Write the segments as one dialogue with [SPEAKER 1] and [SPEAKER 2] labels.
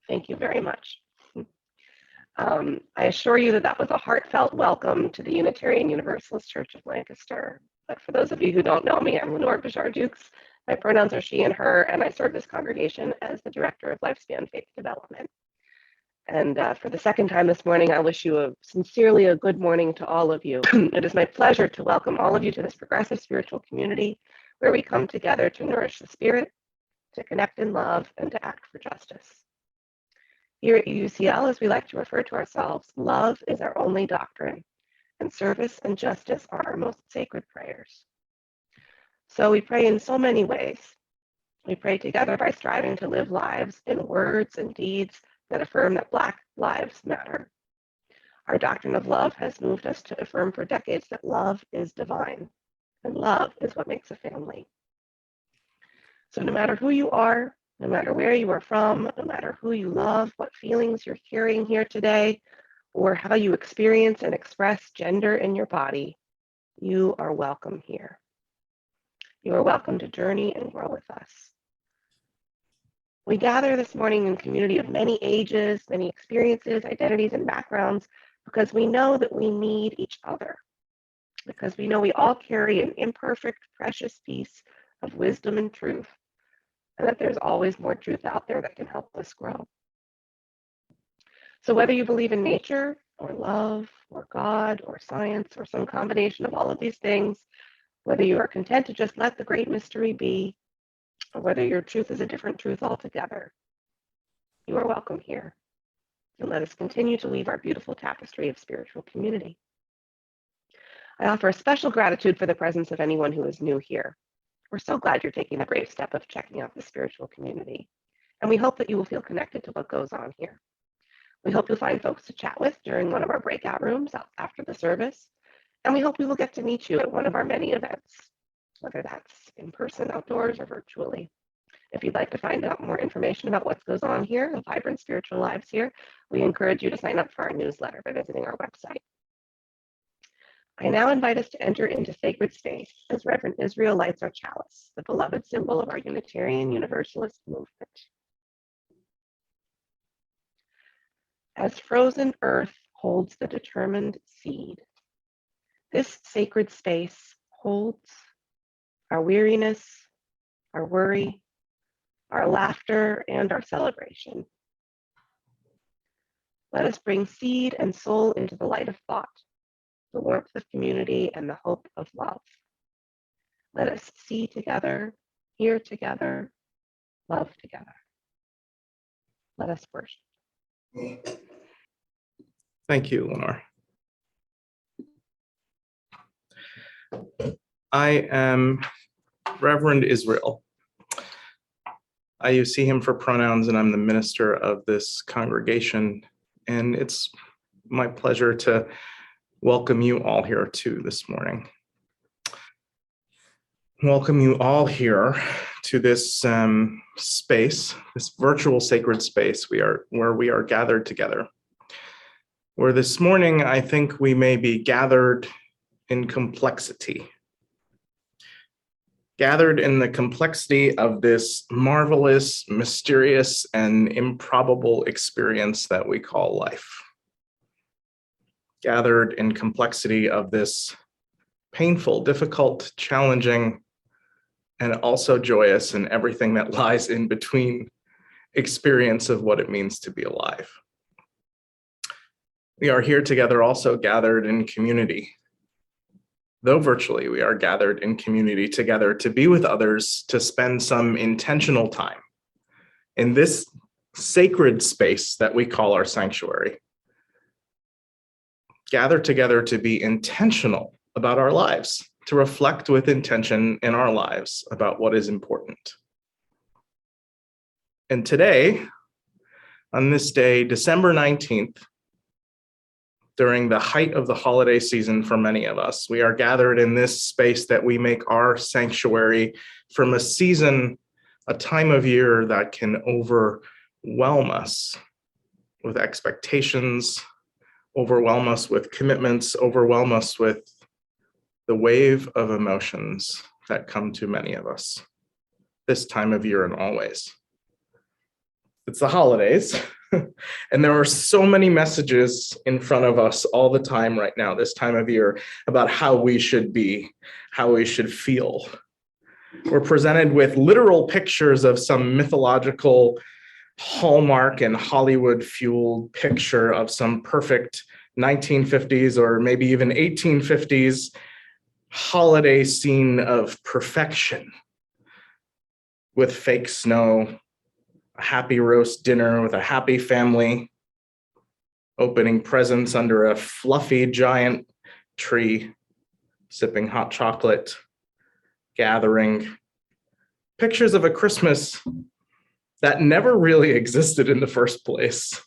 [SPEAKER 1] Thank you very much. I assure you that that was a heartfelt welcome to the Unitarian Universalist Church of Lancaster. But for those of you who don't know me, I'm Lenore Bajar-Dukes. My pronouns are she and her, and I serve this congregation as the Director of Lifespan Faith Development. And for the second time this morning, I wish you sincerely a good morning to all of you. It is my pleasure to welcome all of you to this progressive spiritual community where we come together to nourish the spirit, to connect in love, and to act for justice. Here at UUCL, as we like to refer to ourselves, love is our only doctrine, and service and justice are our most sacred prayers. So we pray in so many ways. We pray together by striving to live lives in words and deeds that affirm that Black lives matter. Our doctrine of love has moved us to affirm for decades that love is divine, and love is what makes a family. So no matter who you are, no matter where you are from, no matter who you love, what feelings you're carrying here today, or how you experience and express gender in your body, you are welcome here. You are welcome to journey and grow with us. We gather this morning in a community of many ages, many experiences, identities, and backgrounds because we know that we need each other, because we know we all carry an imperfect, precious piece of wisdom and truth, and that there's always more truth out there that can help us grow. So whether you believe in nature, or love, or God, or science, or some combination of all of these things, whether you are content to just let the great mystery be, or whether your truth is a different truth altogether, you are welcome here. And let us continue to weave our beautiful tapestry of spiritual community. I offer a special gratitude for the presence of anyone who is new here. We're so glad you're taking the brave step of checking out the spiritual community. And we hope that you will feel connected to what goes on here. We hope you'll find folks to chat with during one of our breakout rooms after the service. And we hope we will get to meet you at one of our many events, whether that's in person, outdoors, or virtually. If you'd like to find out more information about what goes on here, the vibrant spiritual lives here, we encourage you to sign up for our newsletter by visiting our website. I now invite us to enter into sacred space as Reverend Israel lights our chalice, the beloved symbol of our Unitarian Universalist movement. As frozen earth holds the determined seed, this sacred space holds our weariness, our worry, our laughter, and our celebration. Let us bring seed and soul into the light of thought, the warmth of community, and the hope of love. Let us see together, hear together, love together. Let us worship.
[SPEAKER 2] Thank you, Lenore. I am Reverend Israel. I use he, him for pronouns, and I'm the minister of this congregation. And it's my pleasure to welcome you all here too this morning. Welcome you all here to this space, this virtual sacred space where we are gathered together. Where this morning, I think we may be gathered in complexity. Gathered in the complexity of this marvelous, mysterious, and improbable experience that we call life. Gathered in complexity of this painful, difficult, challenging, and also joyous and everything that lies in between experience of what it means to be alive. We are here together also gathered in community. Though virtually, we are gathered in community together to be with others, to spend some intentional time in this sacred space that we call our sanctuary. Gather together to be intentional about our lives, to reflect with intention in our lives about what is important. And today, on this day, December 19th, during the height of the holiday season for many of us, we are gathered in this space that we make our sanctuary from a season, a time of year that can overwhelm us with expectations, overwhelm us with commitments, overwhelm us with the wave of emotions that come to many of us this time of year and always. It's the holidays. And there are so many messages in front of us all the time right now, this time of year, about how we should be, how we should feel. We're presented with literal pictures of some mythological Hallmark and Hollywood-fueled picture of some perfect 1950s or maybe even 1850s holiday scene of perfection with fake snow, a happy roast dinner with a happy family, opening presents under a fluffy giant tree, sipping hot chocolate, gathering. Pictures of a Christmas that never really existed in the first place,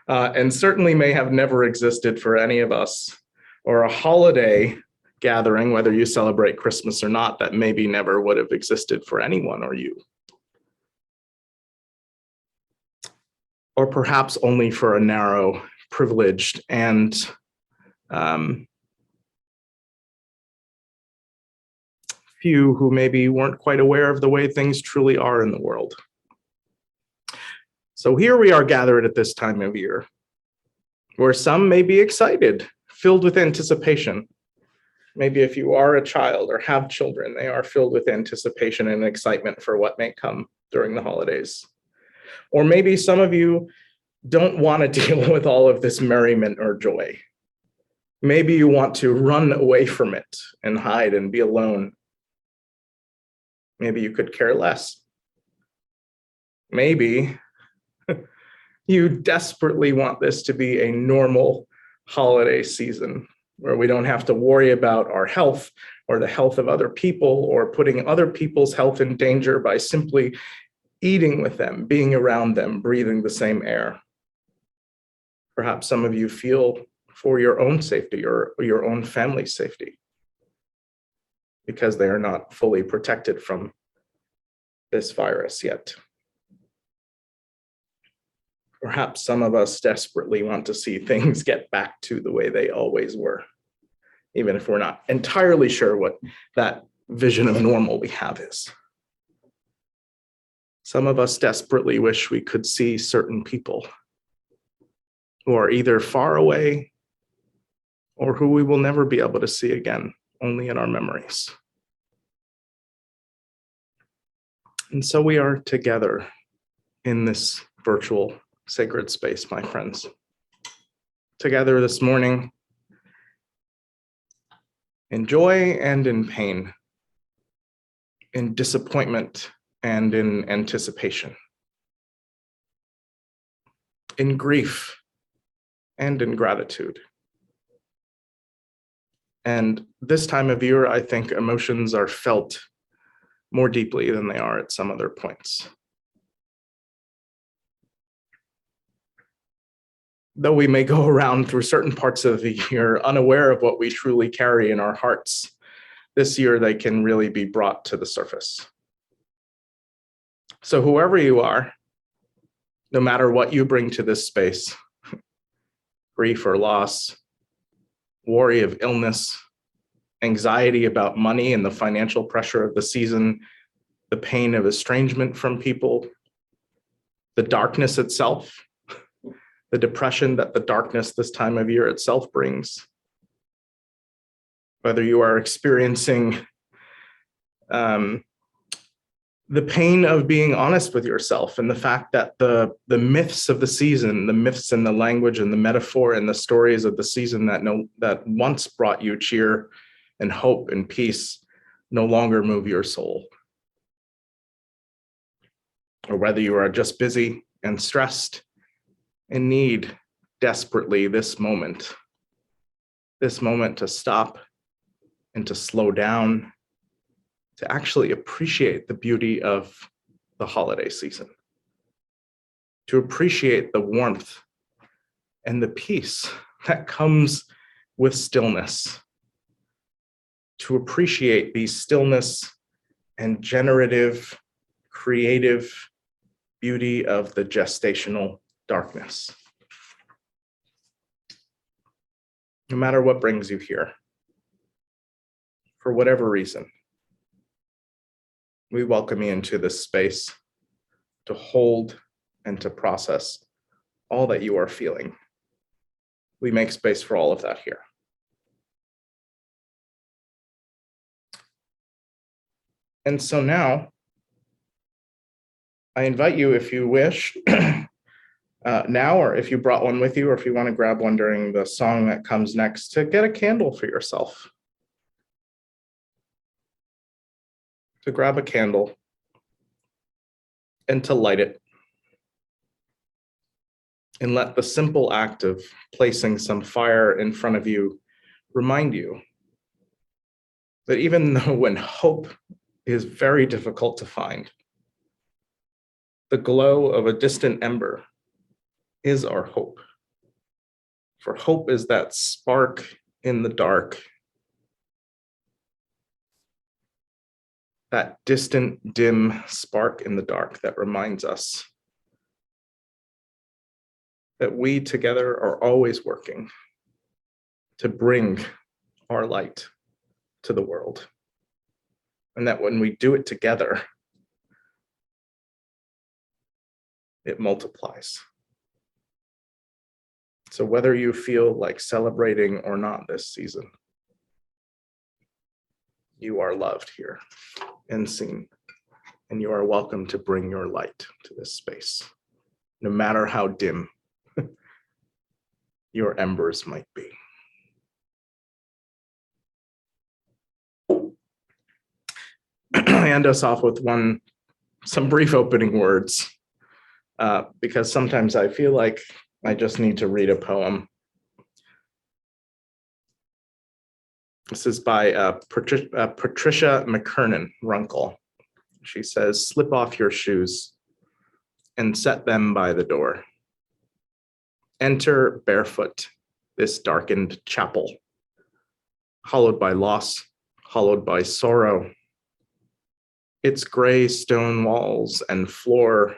[SPEAKER 2] and certainly may have never existed for any of us, or a holiday gathering, whether you celebrate Christmas or not, that maybe never would have existed for anyone or you. Or perhaps only for a narrow, privileged, and few who maybe weren't quite aware of the way things truly are in the world. So here we are gathered at this time of year, where some may be excited, filled with anticipation. Maybe if you are a child or have children, they are filled with anticipation and excitement for what may come during the holidays. Or maybe some of you don't want to deal with all of this merriment or joy. Maybe you want to run away from it and hide and be alone. Maybe you could care less. Maybe you desperately want this to be a normal holiday season where we don't have to worry about our health or the health of other people or putting other people's health in danger by simply eating with them, being around them, breathing the same air. Perhaps some of you feel for your own safety or your own family's safety because they are not fully protected from this virus yet. Perhaps some of us desperately want to see things get back to the way they always were, even if we're not entirely sure what that vision of normal we have is. Some of us desperately wish we could see certain people who are either far away or who we will never be able to see again, only in our memories. And so we are together in this virtual sacred space, my friends. Together this morning, in joy and in pain, in disappointment and in anticipation, in grief and in gratitude. And this time of year, I think emotions are felt more deeply than they are at some other points. Though we may go around through certain parts of the year unaware of what we truly carry in our hearts, this year they can really be brought to the surface. So whoever you are, no matter what you bring to this space, grief or loss, worry of illness, anxiety about money and the financial pressure of the season, the pain of estrangement from people, the darkness itself, the depression that the darkness this time of year itself brings. Whether you are experiencing the pain of being honest with yourself and the fact that the myths of the season, the myths and the language and the metaphor and the stories of the season that once brought you cheer and hope and peace no longer move your soul. Or whether you are just busy and stressed and need desperately this moment to stop and to slow down, to actually appreciate the beauty of the holiday season, to appreciate the warmth and the peace that comes with stillness, to appreciate the stillness and generative, creative beauty of the gestational darkness. No matter what brings you here, for whatever reason, we welcome you into this space to hold and to process all that you are feeling. We make space for all of that here. And so now, I invite you, if you wish, now, or if you brought one with you, or if you want to grab one during the song that comes next, to get a candle for yourself. To grab a candle and to light it. And let the simple act of placing some fire in front of you remind you that even though when hope is very difficult to find, the glow of a distant ember is our hope. For hope is that spark in the dark, that distant, dim spark in the dark that reminds us that we together are always working to bring our light to the world. And that when we do it together, it multiplies. So whether you feel like celebrating or not this season, you are loved here and seen, and you are welcome to bring your light to this space, no matter how dim your embers might be. I end us off with some brief opening words, because sometimes I feel like I just need to read a poem. This is by Patricia McKernan Runkle. She says, "Slip off your shoes and set them by the door. Enter barefoot this darkened chapel, hollowed by loss, hollowed by sorrow. Its gray stone walls and floor,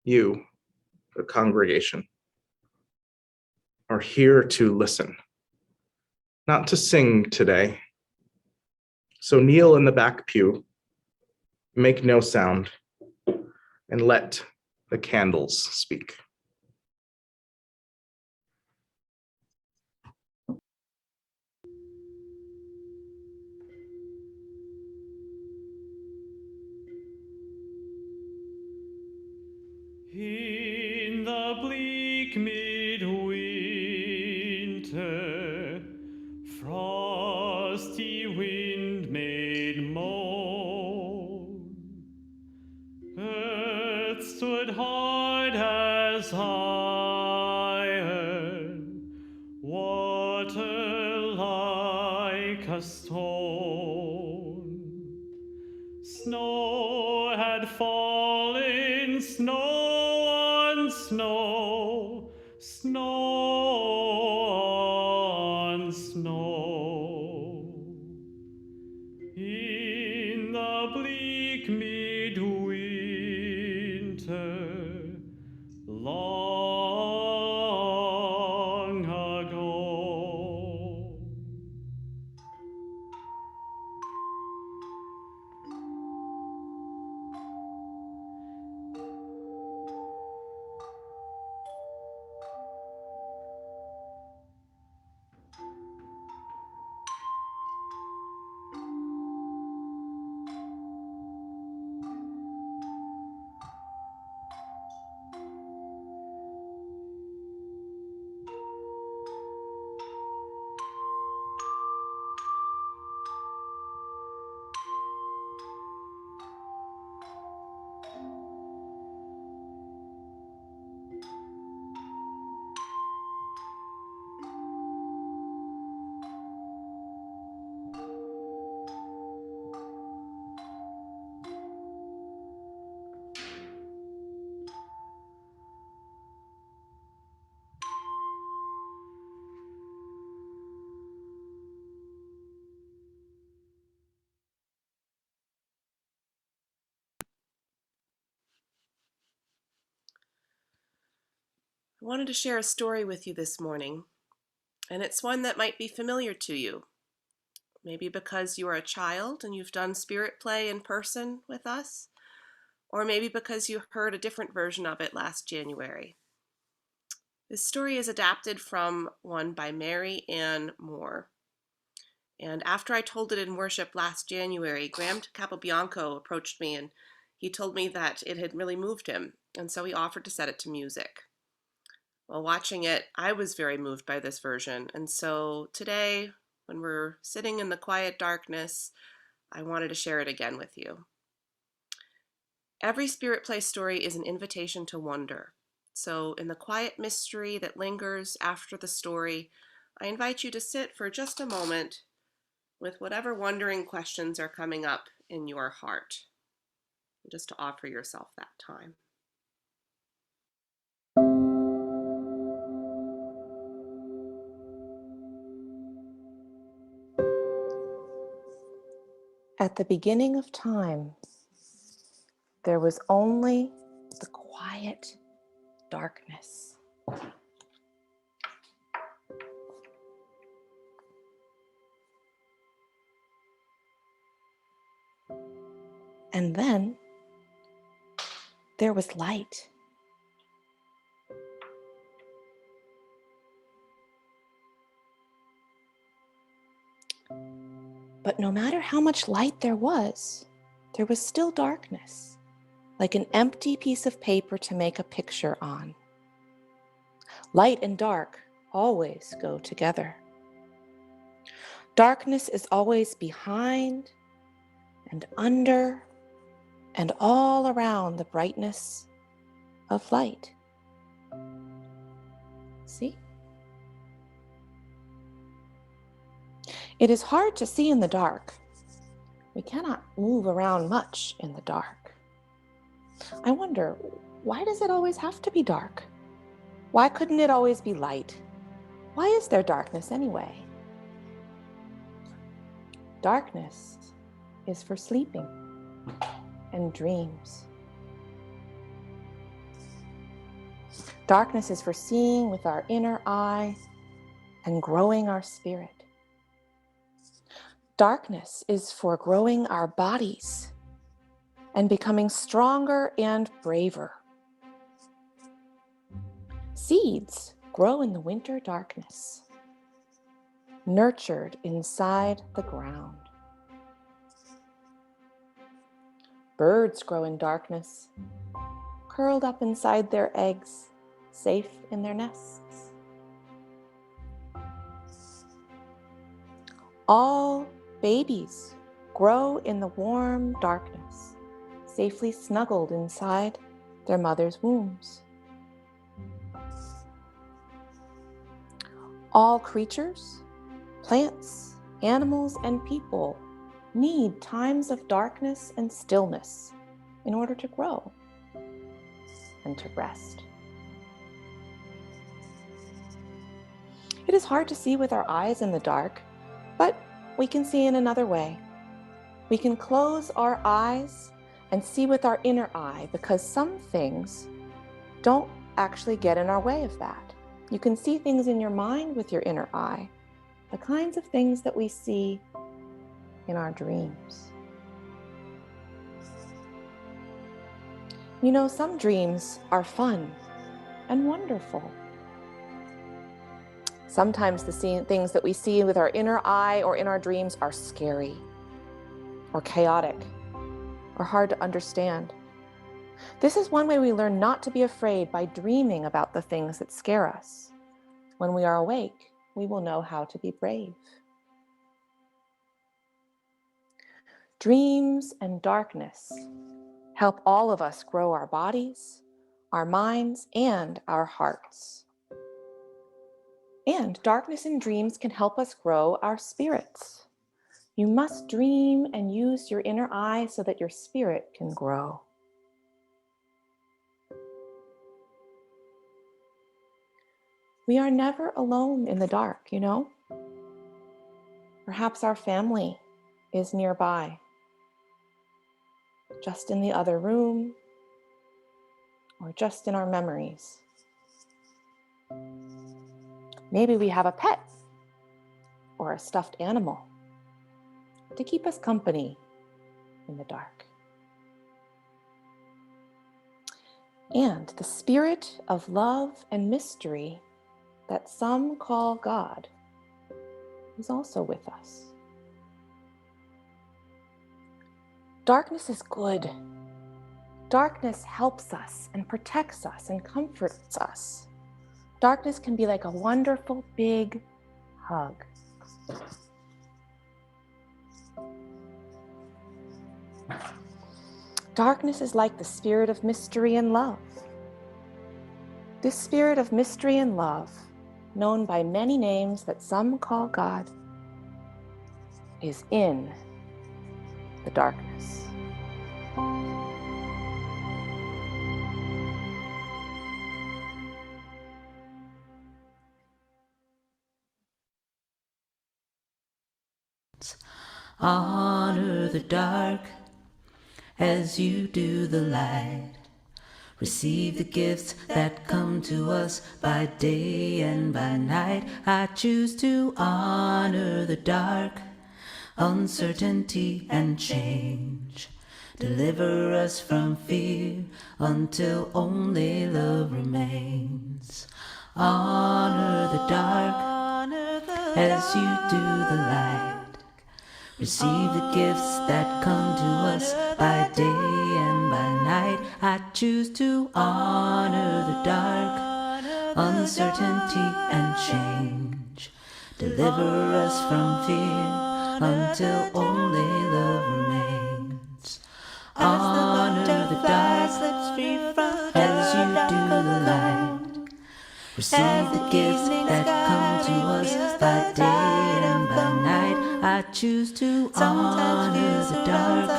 [SPEAKER 2] you, the congregation, are here to listen, not to sing today. So kneel in the back pew, make no sound, and let the candles speak."
[SPEAKER 3] In the bleak midwinter, frosty wind made moan. Earth stood hard as iron, water like a stone. Snow had fallen, snow on snow, snow on snow. In the bleak midwinter, long ago.
[SPEAKER 4] I wanted to share a story with you this morning, and it's one that might be familiar to you. Maybe because you are a child and you've done spirit play in person with us, or maybe because you heard a different version of it last January. This story is adapted from one by Mary Ann Moore. And after I told it in worship last January, Graham Capobianco approached me and he told me that it had really moved him, and so he offered to set it to music. While watching it, I was very moved by this version, and so today, when we're sitting in the quiet darkness, I wanted to share it again with you. Every Spirit Play story is an invitation to wonder. So in the quiet mystery that lingers after the story, I invite you to sit for just a moment with whatever wondering questions are coming up in your heart, just to offer yourself that time. At the beginning of time, there was only the quiet darkness. And then there was light. But no matter how much light there was still darkness, like an empty piece of paper to make a picture on. Light and dark always go together. Darkness is always behind and under and all around the brightness of light. See? It is hard to see in the dark. We cannot move around much in the dark. I wonder, why does it always have to be dark? Why couldn't it always be light? Why is there darkness anyway? Darkness is for sleeping and dreams. Darkness is for seeing with our inner eye and growing our spirit. Darkness is for growing our bodies and becoming stronger and braver. Seeds grow in the winter darkness, nurtured inside the ground. Birds grow in darkness, curled up inside their eggs, safe in their nests. All babies grow in the warm darkness, safely snuggled inside their mother's wombs. All creatures, plants, animals, and people need times of darkness and stillness in order to grow and to rest. It is hard to see with our eyes in the dark, but we can see in another way. We can close our eyes and see with our inner eye, because some things don't actually get in our way of that. You can see things in your mind with your inner eye, the kinds of things that we see in our dreams. You know, some dreams are fun and wonderful. Sometimes the things that we see with our inner eye or in our dreams are scary or chaotic or hard to understand. This is one way we learn not to be afraid, by dreaming about the things that scare us. When we are awake, we will know how to be brave. Dreams and darkness help all of us grow our bodies, our minds, and our hearts. And darkness and dreams can help us grow our spirits. You must dream and use your inner eye so that your spirit can grow. We are never alone in the dark, you know? Perhaps our family is nearby, just in the other room, or just in our memories. Maybe we have a pet or a stuffed animal to keep us company in the dark.
[SPEAKER 5] And the spirit of love and mystery that some call God is also with us. Darkness is good. Darkness helps us and protects us and comforts us. Darkness can be like a wonderful big hug. Darkness is like the spirit of mystery and love. This spirit of mystery and love, known by many names that some call God, is in the darkness.
[SPEAKER 6] Honor the dark as you do the light. Receive the gifts that come to us by day and by night. I choose to honor the dark, uncertainty and change. Deliver us from fear until only love remains. Honor the dark as you do the light. Receive the gifts that come to us by day and by night. I choose to honor the dark, uncertainty and change. Deliver us from fear until only love remains. Honor the dark as you do the light. Receive the gifts that come to us by day and by night. I choose to honor the dark,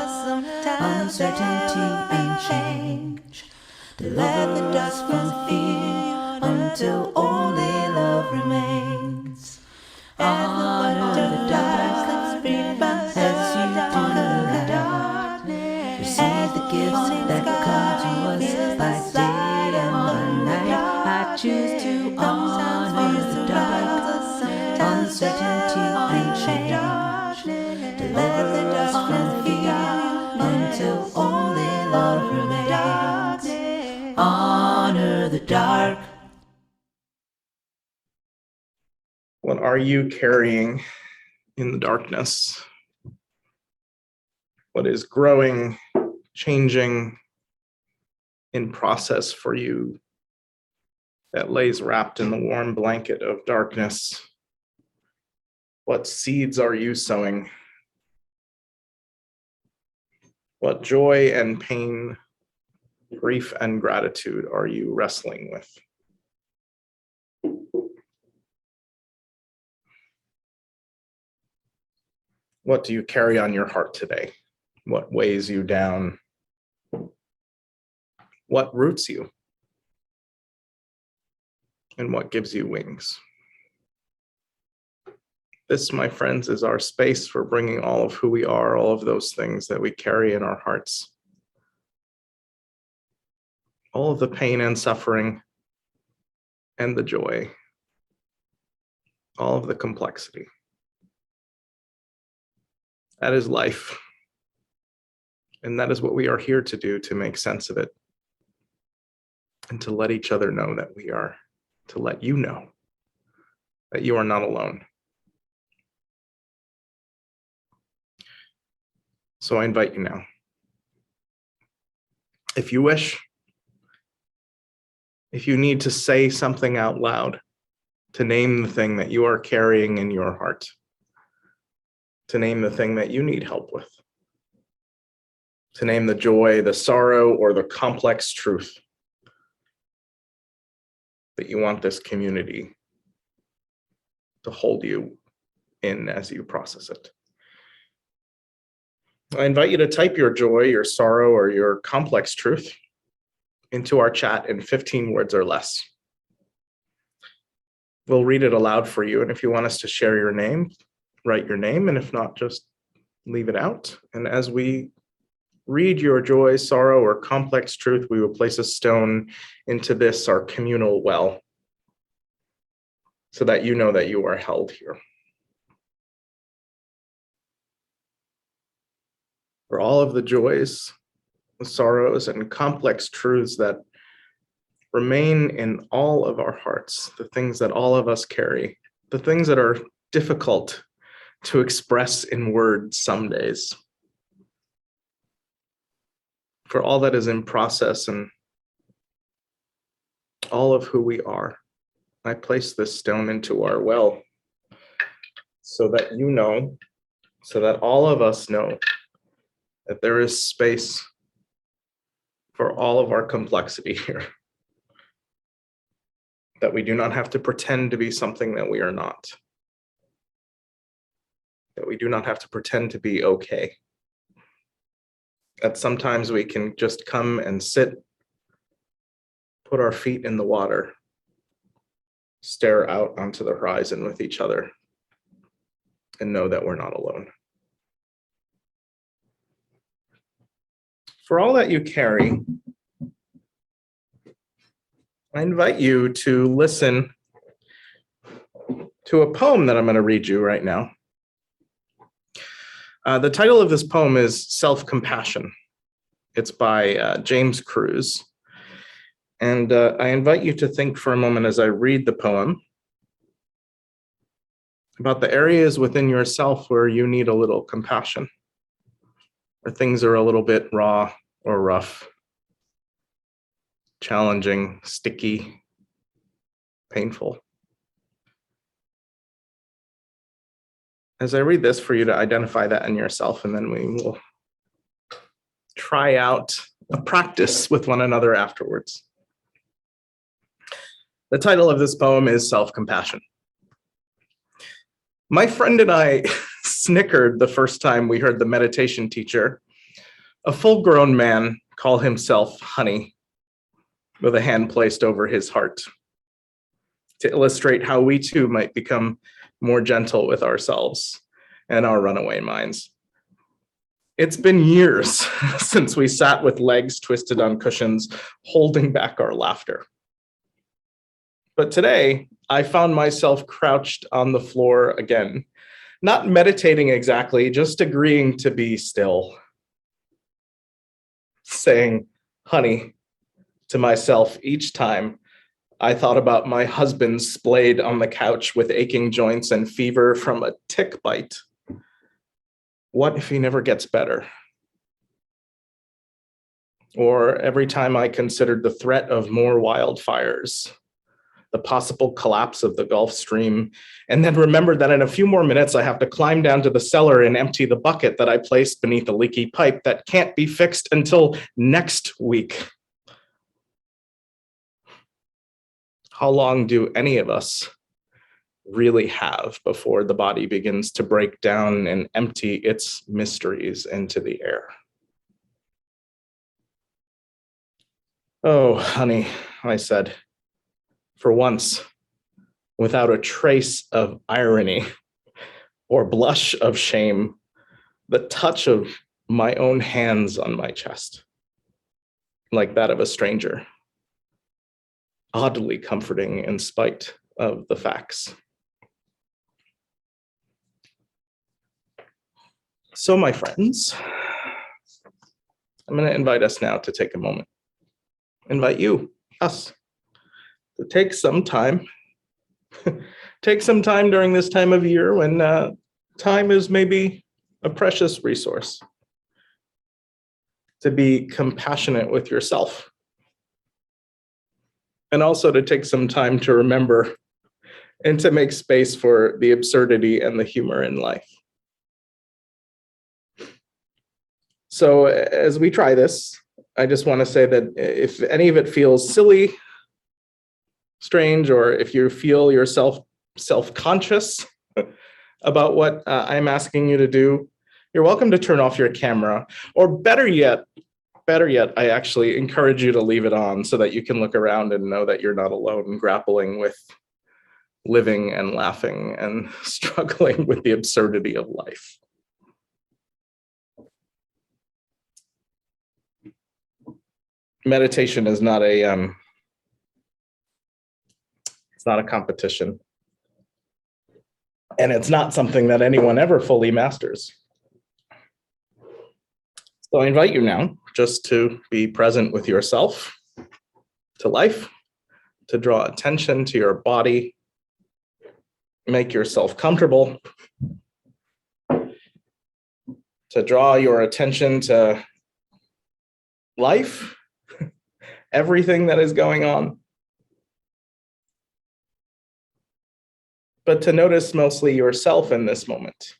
[SPEAKER 6] uncertainty and change. Deliver us from fear until only love remains. Honor the dark as you do the light. Receive the gifts that come to us by day and by night. I choose to honor the dark, uncertainty and change. Deliver us from fear until only love remains. Honor the dark.
[SPEAKER 2] What are you carrying in the darkness? What is growing, changing in process for you that lays wrapped in the warm blanket of darkness? What seeds are you sowing? What joy and pain, grief and gratitude are you wrestling with? What do you carry on your heart today? What weighs you down? What roots you? And what gives you wings? This, my friends, is our space for bringing all of who we are, all of those things that we carry in our hearts, all of the pain and suffering and the joy, all of the complexity. That is life. And that is what we are here to do, to make sense of it and to let each other know that we are, to let you know that you are not alone. So I invite you now, if you wish, if you need to say something out loud, to name the thing that you are carrying in your heart, to name the thing that you need help with, to name the joy, the sorrow, or the complex truth that you want this community to hold you in as you process it. I invite you to type your joy, your sorrow, or your complex truth into our chat in 15 words or less. We'll read it aloud for you, and if you want us to share your name, write your name, and if not, just leave it out. And as we read your joy, sorrow, or complex truth, we will place a stone into this, our communal well, so that you know that you are held here. For all of the joys, the sorrows, and complex truths that remain in all of our hearts, the things that all of us carry, the things that are difficult to express in words some days. For all that is in process and all of who we are, I place this stone into our well so that you know, so that all of us know that there is space for all of our complexity here. That we do not have to pretend to be something that we are not. That we do not have to pretend to be okay. That sometimes we can just come and sit, put our feet in the water, stare out onto the horizon with each other, and know that we're not alone. For all that you carry, I invite you to listen to a poem that I'm going to read you right now. The title of this poem is Self-Compassion. It's by James Cruz. And I invite you to think for a moment as I read the poem about the areas within yourself where you need a little compassion, where things are a little bit raw or rough, challenging, sticky, painful. As I read this, for you to identify that in yourself, and then we will try out a practice with one another afterwards. The title of this poem is Self-Compassion. My friend and I snickered the first time we heard the meditation teacher, a full-grown man, call himself honey, with a hand placed over his heart, to illustrate how we too might become more gentle with ourselves and our runaway minds. It's been years since we sat with legs twisted on cushions, holding back our laughter. But today, I found myself crouched on the floor again, not meditating exactly, just agreeing to be still, saying, honey, to myself each time I thought about my husband splayed on the couch with aching joints and fever from a tick bite. What if he never gets better? Or every time I considered the threat of more wildfires, the possible collapse of the Gulf Stream, and then remembered that in a few more minutes I have to climb down to the cellar and empty the bucket that I placed beneath a leaky pipe that can't be fixed until next week. How long do any of us really have before the body begins to break down and empty its mysteries into the air? Oh, honey, I said, for once, without a trace of irony or blush of shame, the touch of my own hands on my chest, like that of a stranger, oddly comforting in spite of the facts. So, my friends, I'm going to invite us now to take a moment. Invite you, us, to take some time. Take some time during this time of year when time is maybe a precious resource. To be compassionate with yourself. And also to take some time to remember and to make space for the absurdity and the humor in life. So as we try this, I just want to say that if any of it feels silly, strange, or if you feel yourself self-conscious about what I'm asking you to do, you're welcome to turn off your camera, or better yet, I actually encourage you to leave it on so that you can look around and know that you're not alone grappling with living and laughing and struggling with the absurdity of life. Meditation is not it's not a competition. And it's not something that anyone ever fully masters. So I invite you now just to be present with yourself, to life, to draw attention to your body, make yourself comfortable, to draw your attention to life, everything that is going on. But to notice mostly yourself in this moment,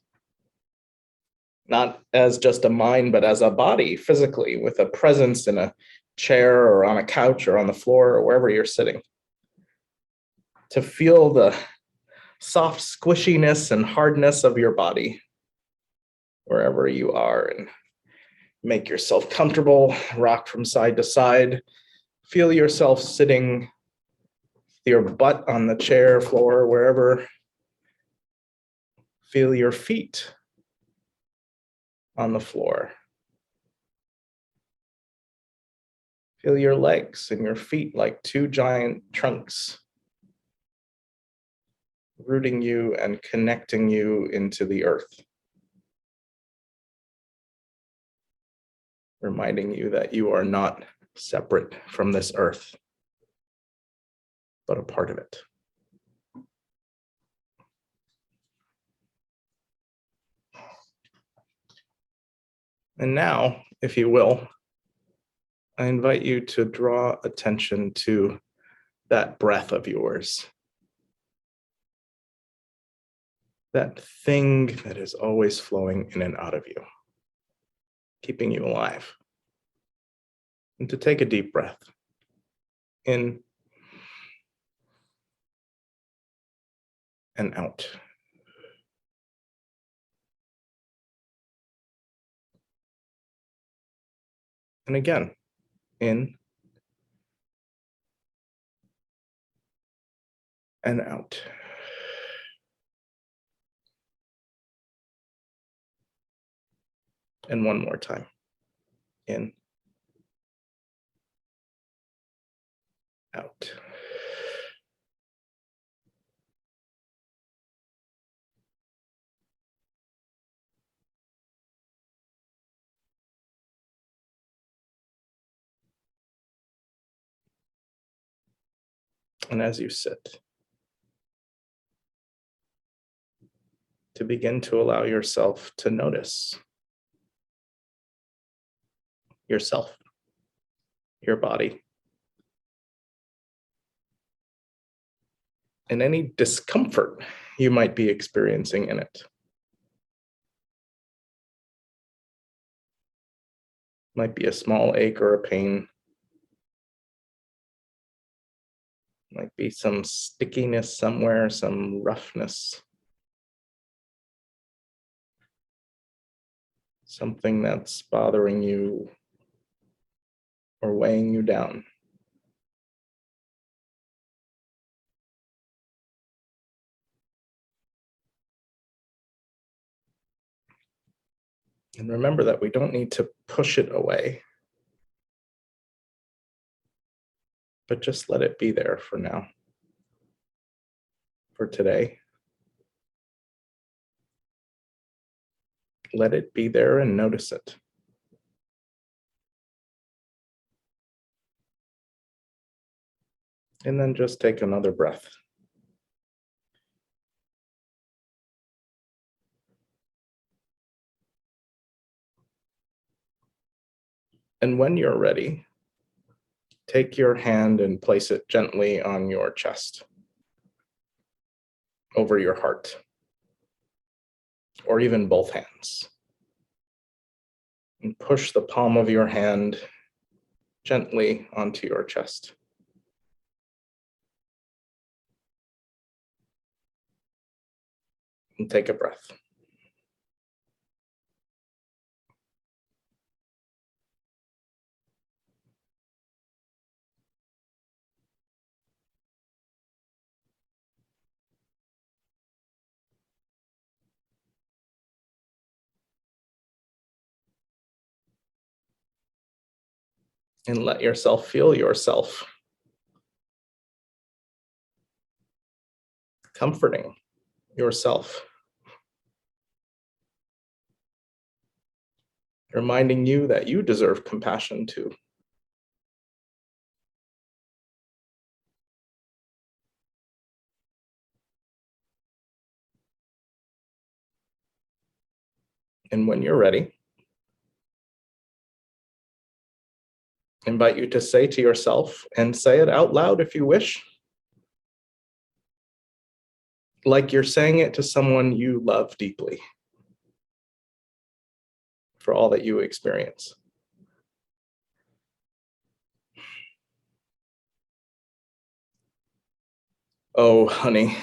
[SPEAKER 2] not as just a mind, but as a body physically, with a presence in a chair or on a couch or on the floor or wherever you're sitting. To feel the soft squishiness and hardness of your body wherever you are, and make yourself comfortable, rock from side to side. Feel yourself sitting, your butt on the chair, floor, wherever. Feel your feet on the floor. Feel your legs and your feet like two giant trunks, rooting you and connecting you into the earth, reminding you that you are not separate from this earth, but a part of it. And now, if you will, I invite you to draw attention to that breath of yours, that thing that is always flowing in and out of you, keeping you alive. And to take a deep breath in and out. And again, in and out. And one more time. In, out. And as you sit, to begin to allow yourself to notice yourself, your body, and any discomfort you might be experiencing in it. Might be a small ache or a pain. Might be some stickiness somewhere, some roughness. Something that's bothering you or weighing you down. And remember that we don't need to push it away, but just let it be there for now, for today. Let it be there and notice it. And then just take another breath. And when you're ready, take your hand and place it gently on your chest, over your heart, or even both hands. And push the palm of your hand gently onto your chest. And take a breath. And let yourself feel yourself. Comforting yourself. Reminding you that you deserve compassion too. And when you're ready, I invite you to say to yourself, and say it out loud if you wish, like you're saying it to someone you love deeply, for all that you experience. Oh, honey.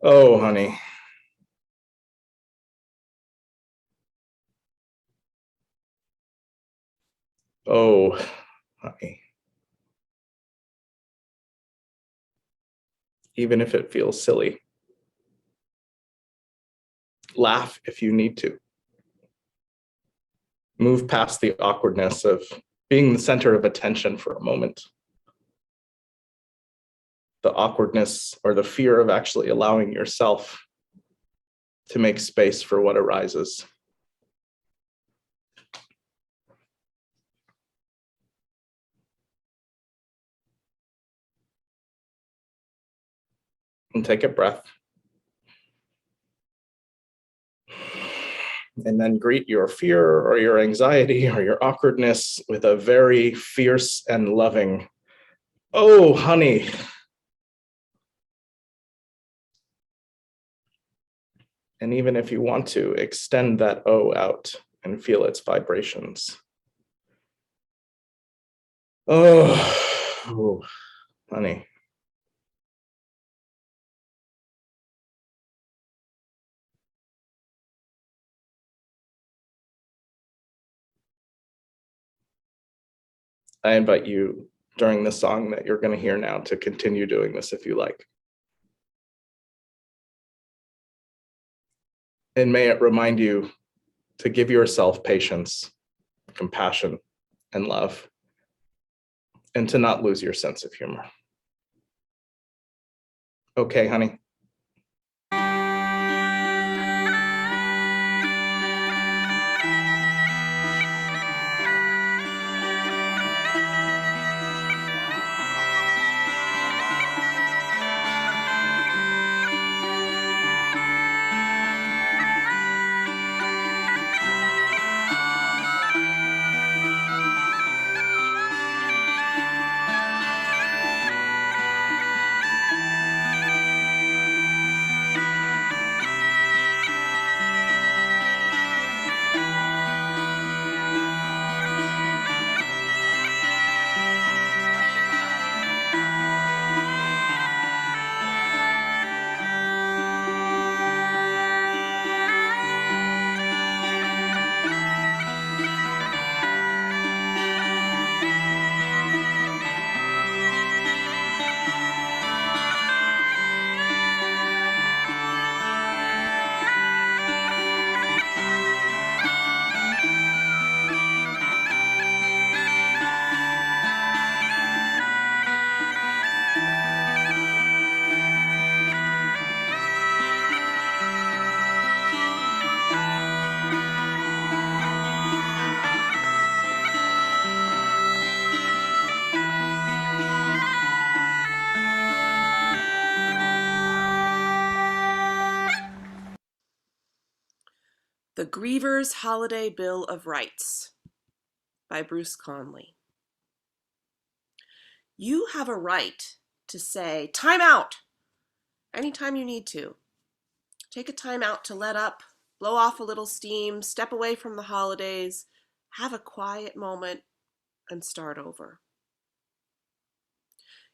[SPEAKER 2] Oh, honey. Oh, honey. Even if it feels silly. Laugh if you need to. Move past the awkwardness of being the center of attention for a moment. The awkwardness or the fear of actually allowing yourself to make space for what arises. And take a breath. And then greet your fear or your anxiety or your awkwardness with a very fierce and loving, oh, honey. And even if you want to, extend that oh out and feel its vibrations. Oh, honey. I invite you during the song that you're going to hear now to continue doing this if you like. And may it remind you to give yourself patience, compassion, and love, and to not lose your sense of humor. Okay, honey.
[SPEAKER 4] The Griever's Holiday Bill of Rights by Bruce Conley. You have a right to say, time out, anytime you need to. Take a time out to let up, blow off a little steam, step away from the holidays, have a quiet moment, and start over.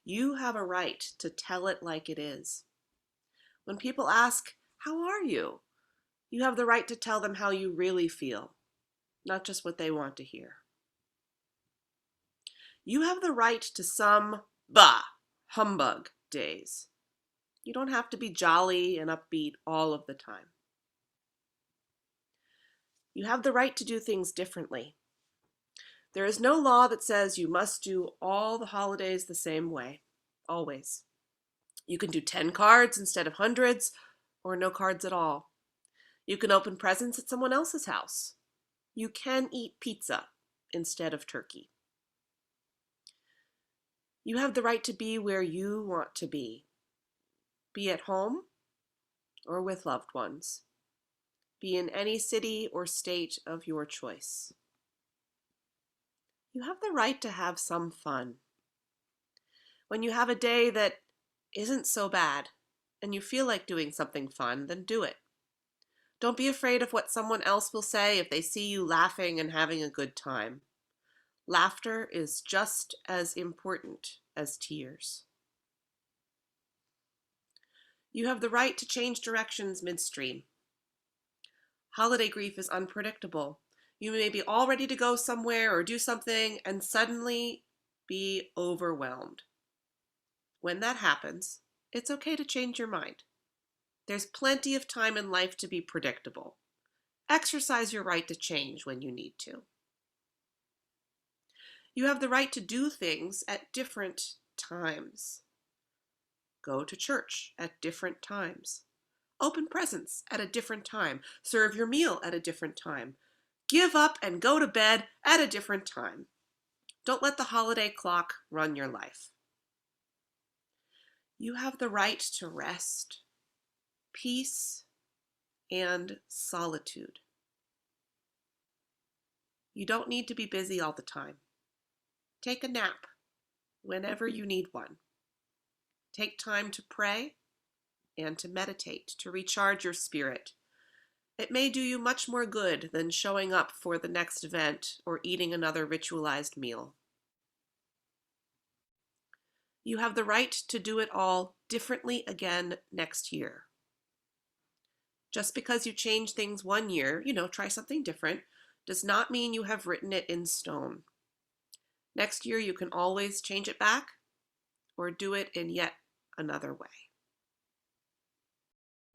[SPEAKER 4] You have a right to tell it like it is. When people ask, how are you? You have the right to tell them how you really feel, not just what they want to hear. You have the right to some humbug days. You don't have to be jolly and upbeat all of the time. You have the right to do things differently. There is no law that says you must do all the holidays the same way, always. You can do 10 cards instead of hundreds, or no cards at all. You can open presents at someone else's house. You can eat pizza instead of turkey. You have the right to be where you want to be. Be at home or with loved ones. Be in any city or state of your choice. You have the right to have some fun. When you have a day that isn't so bad and you feel like doing something fun, then do it. Don't be afraid of what someone else will say if they see you laughing and having a good time. Laughter is just as important as tears. You have the right to change directions midstream. Holiday grief is unpredictable. You may be all ready to go somewhere or do something and suddenly be overwhelmed. When that happens, it's okay to change your mind. There's plenty of time in life to be predictable. Exercise your right to change when you need to. You have the right to do things at different times. Go to church at different times. Open presents at a different time. Serve your meal at a different time. Give up and go to bed at a different time. Don't let the holiday clock run your life. You have the right to rest, peace, and solitude. You don't need to be busy all the time. Take a nap whenever you need one. Take time to pray and to meditate, to recharge your spirit. It may do you much more good than showing up for the next event or eating another ritualized meal. You have the right to do it all differently again next year. Just because you change things one year, try something different, does not mean you have written it in stone. Next year, you can always change it back or do it in yet another way.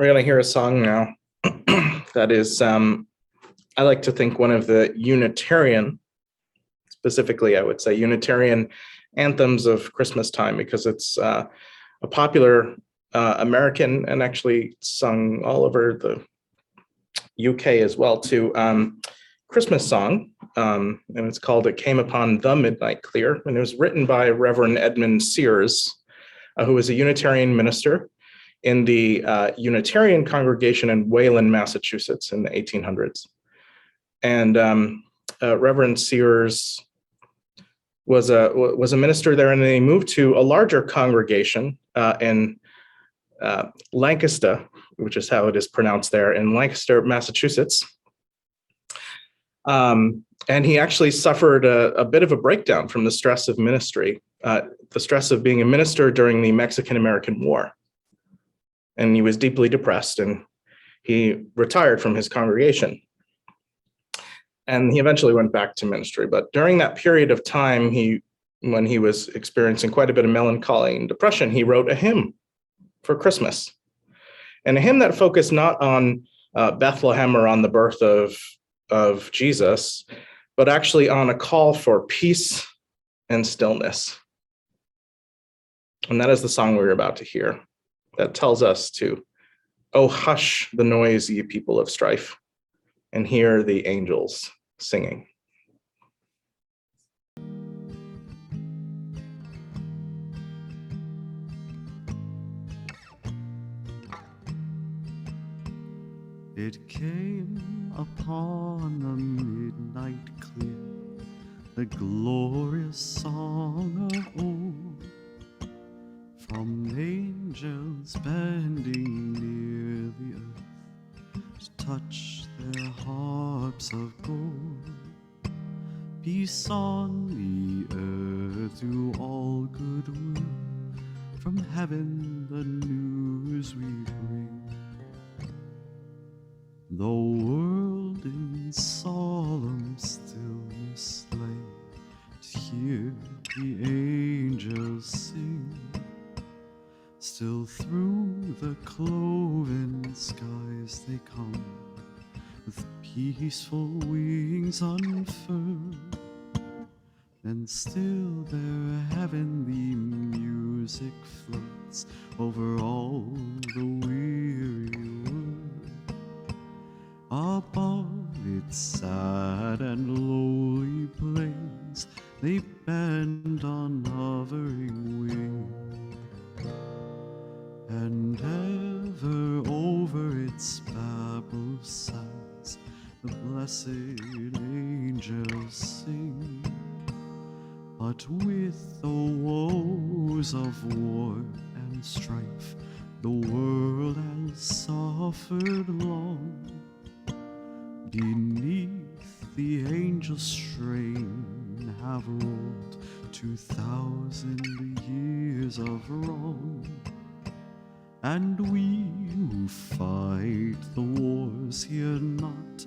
[SPEAKER 2] We're going to hear a song now that is, I like to think, one of the Unitarian, specifically, I would say, Unitarian anthems of Christmas time, because it's a popular American and actually sung all over the UK as well too, Christmas song, and it's called "It Came Upon the Midnight Clear," and it was written by Reverend Edmund Sears, who was a Unitarian minister in the Unitarian congregation in Wayland, Massachusetts in the 1800s. And Reverend Sears was a minister there, and then he moved to a larger congregation in Lancaster, which is how it is pronounced there, in Lancaster, Massachusetts. And he actually suffered a bit of a breakdown from the stress of ministry, the stress of being a minister during the Mexican-American War. And he was deeply depressed, and he retired from his congregation. And he eventually went back to ministry. But during that period of time, when he was experiencing quite a bit of melancholy and depression, he wrote a hymn for Christmas. And a hymn that focused not on Bethlehem or on the birth of Jesus, but actually on a call for peace and stillness. And that is the song we're about to hear, that tells us to, "Oh, hush the noise, ye people of strife, and hear the angels singing."
[SPEAKER 3] It came upon the midnight clear, the glorious song of old, from angels bending near the earth to touch their harps of gold. Peace on the earth to all goodwill, from heaven the news we bring. The world in solemn stillness lay to hear the angels sing. Still through the cloven skies they come, with peaceful wings unfurled. And still their heavenly music floats over all the weary world. Above its sad and lowly plains, they bend on hovering wing, and its babble sighs, the blessed angels sing. But with the woes of war and strife, the world has suffered long. Beneath the angel strain have rolled 2,000 years of wrong. And we who fight the wars hear not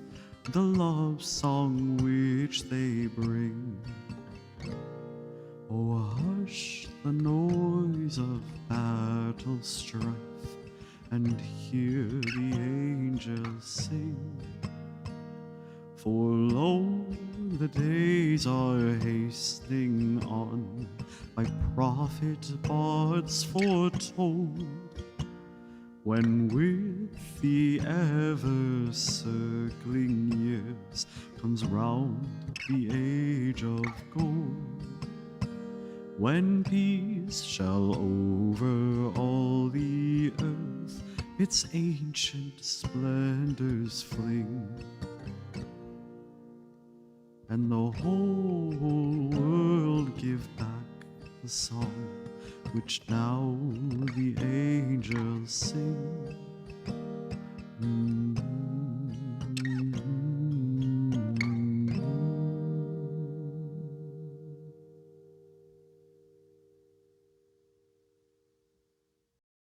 [SPEAKER 3] the love song which they bring. Oh, hush the noise of battle strife, and hear the angels sing. For lo, the days are hastening on, by prophet bards foretold, when with the ever-circling years comes round the age of gold, when peace shall over all the earth its ancient splendors fling, and the whole world give back the song which now the angels sing.
[SPEAKER 2] I'm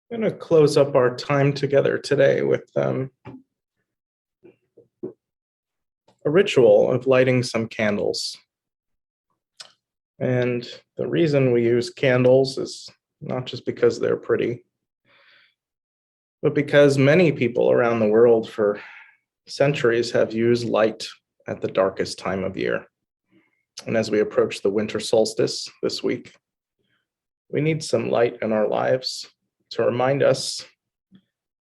[SPEAKER 2] going to close up our time together today with a ritual of lighting some candles. And the reason we use candles is not just because they're pretty, but because many people around the world for centuries have used light at the darkest time of year. And as we approach the winter solstice this week, we need some light in our lives to remind us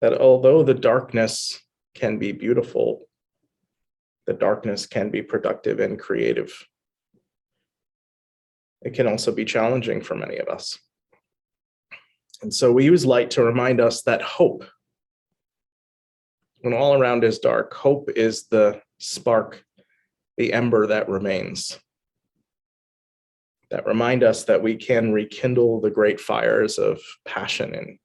[SPEAKER 2] that although the darkness can be beautiful, the darkness can be productive and creative. It can also be challenging for many of us. And so we use light to remind us that hope, when all around is dark, hope is the spark, the ember that remains, that remind us that we can rekindle the great fires of passion and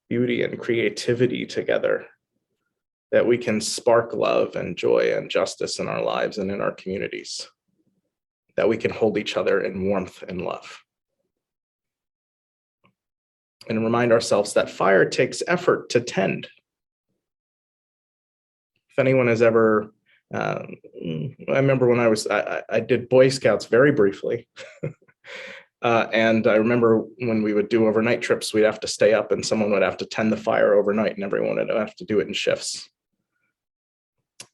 [SPEAKER 2] beauty and creativity together, that we can spark love and joy and justice in our lives and in our communities, that we can hold each other in warmth and love. And remind ourselves that fire takes effort to tend. If anyone has ever, I remember when I did Boy Scouts very briefly. And I remember when we would do overnight trips, we'd have to stay up and someone would have to tend the fire overnight and everyone would have to do it in shifts.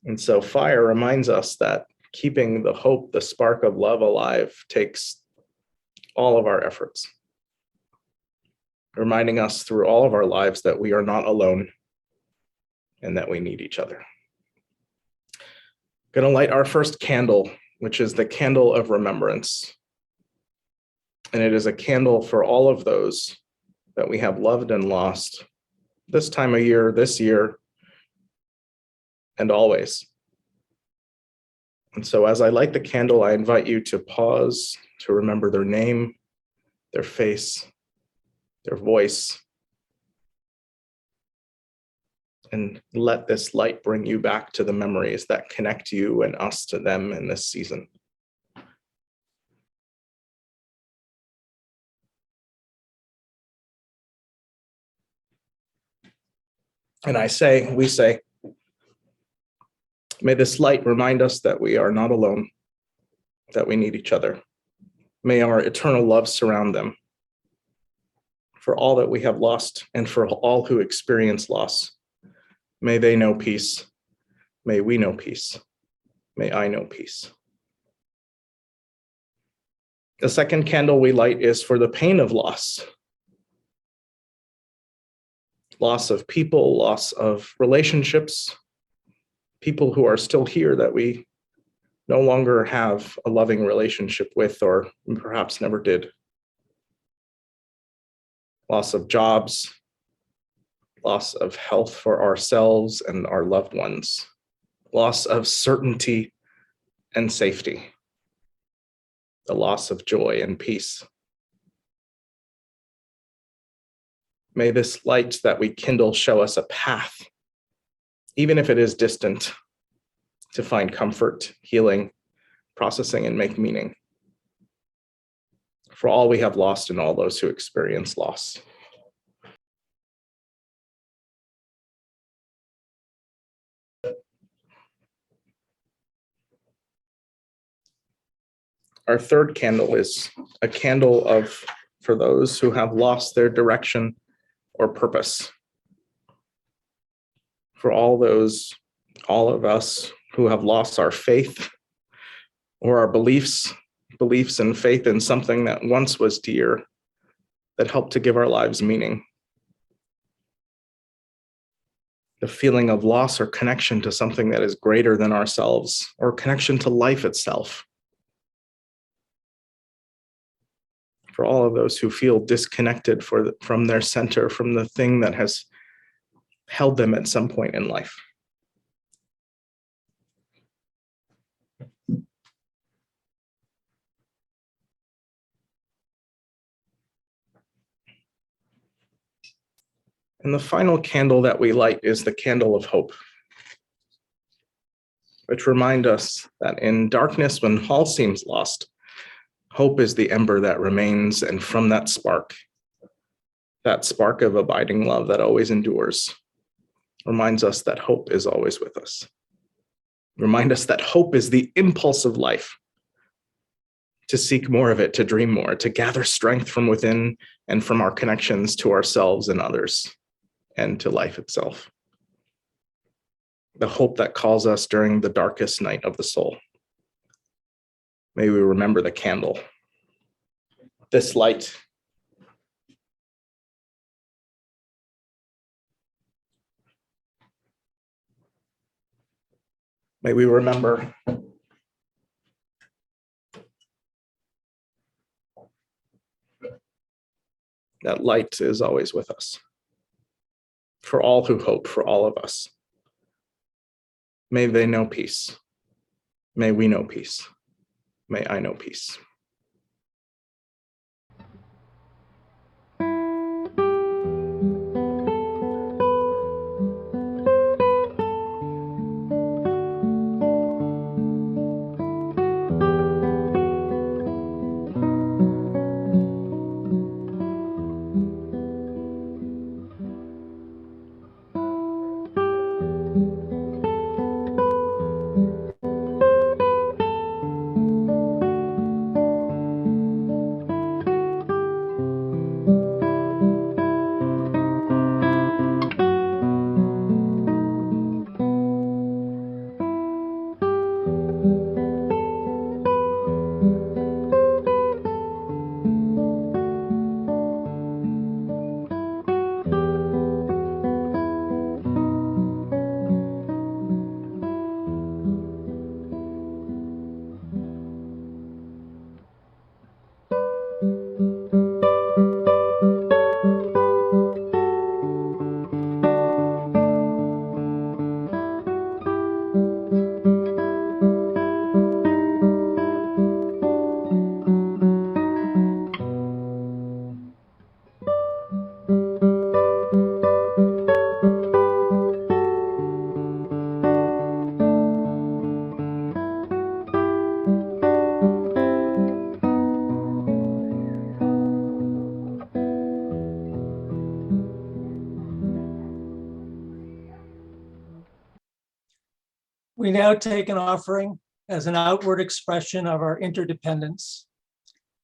[SPEAKER 2] And so fire reminds us that keeping the hope, the spark of love alive takes all of our efforts. Reminding us through all of our lives that we are not alone and that we need each other. Going to light our first candle, which is the candle of remembrance. And it is a candle for all of those that we have loved and lost this time of year, this year, and always. And so as I light the candle, I invite you to pause, to remember their name, their face, their voice, and let this light bring you back to the memories that connect you and us to them in this season. And we say, may this light remind us that we are not alone, that we need each other. May our eternal love surround them. For all that we have lost and for all who experience loss, may they know peace. May we know peace. May I know peace. The second candle we light is for the pain of loss. Loss of people, loss of relationships, people who are still here that we no longer have a loving relationship with or perhaps never did. Loss of jobs, loss of health for ourselves and our loved ones, loss of certainty and safety, the loss of joy and peace. May this light that we kindle show us a path, even if it is distant, to find comfort, healing, processing, and make meaning for all we have lost and all those who experience loss. Our third candle is a candle for those who have lost their direction or purpose. For all of us who have lost our faith or our beliefs and faith in something that once was dear, that helped to give our lives meaning. The feeling of loss or connection to something that is greater than ourselves, or connection to life itself. For all of those who feel disconnected from their center, from the thing that has held them at some point in life. And the final candle that we light is the candle of hope, which remind us that in darkness, when all seems lost, hope is the ember that remains, and from that spark of abiding love that always endures, reminds us that hope is always with us. Remind us that hope is the impulse of life, to seek more of it, to dream more, to gather strength from within and from our connections to ourselves and others, and to life itself. The hope that calls us during the darkest night of the soul. May we remember the candle, this light. May we remember that light is always with us. For all who hope, for all of us. May they know peace. May we know peace. May I know peace.
[SPEAKER 7] We now take an offering as an outward expression of our interdependence.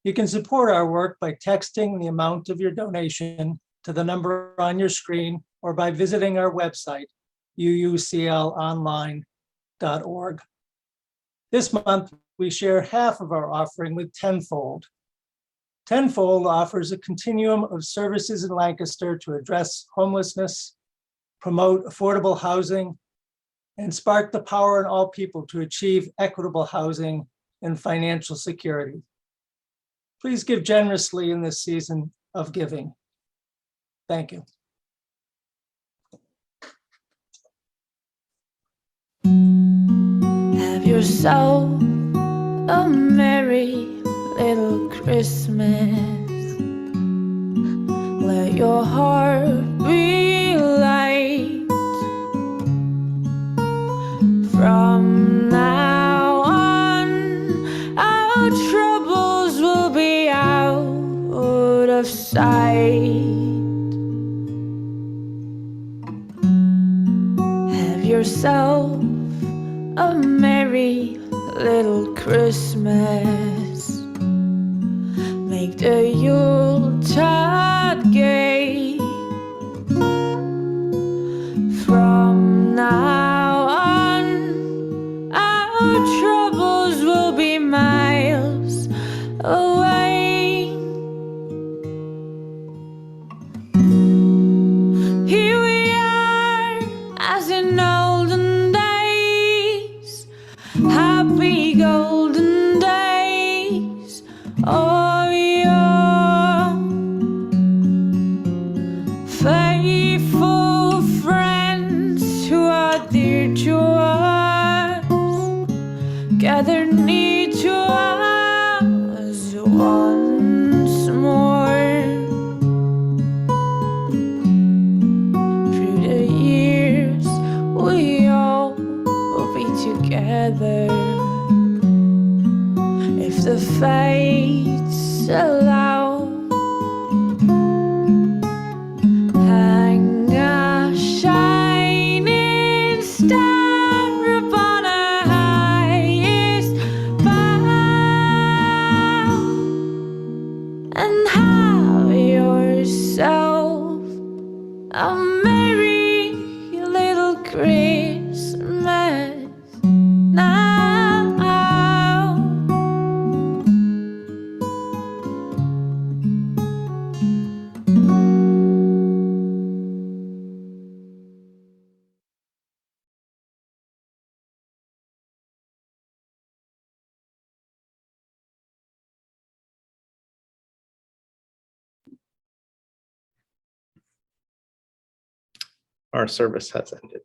[SPEAKER 7] You can support our work by texting the amount of your donation to the number on your screen or by visiting our website, UUCLonline.org. This month, we share half of our offering with Tenfold. Tenfold offers a continuum of services in Lancaster to address homelessness, promote affordable housing, and spark the power in all people to achieve equitable housing and financial security. Please give generously in this season of giving. Thank you.
[SPEAKER 6] yourself a merry little Christmas. Let your heart be light. From now on, our troubles will be out of sight. Have yourself a merry little Christmas. Make the Yuletide gay. From now on, our troubles will be miles away. Here we are, as in olden days, happy golden days. Oh, yeah. Faithful friends who are dear to us, gathered near to us once more. Through the years, we all will be together, if the fates allow. Hang a shining star upon our highest bough, and have yourself a merry little Christmas now.
[SPEAKER 2] Our service has ended.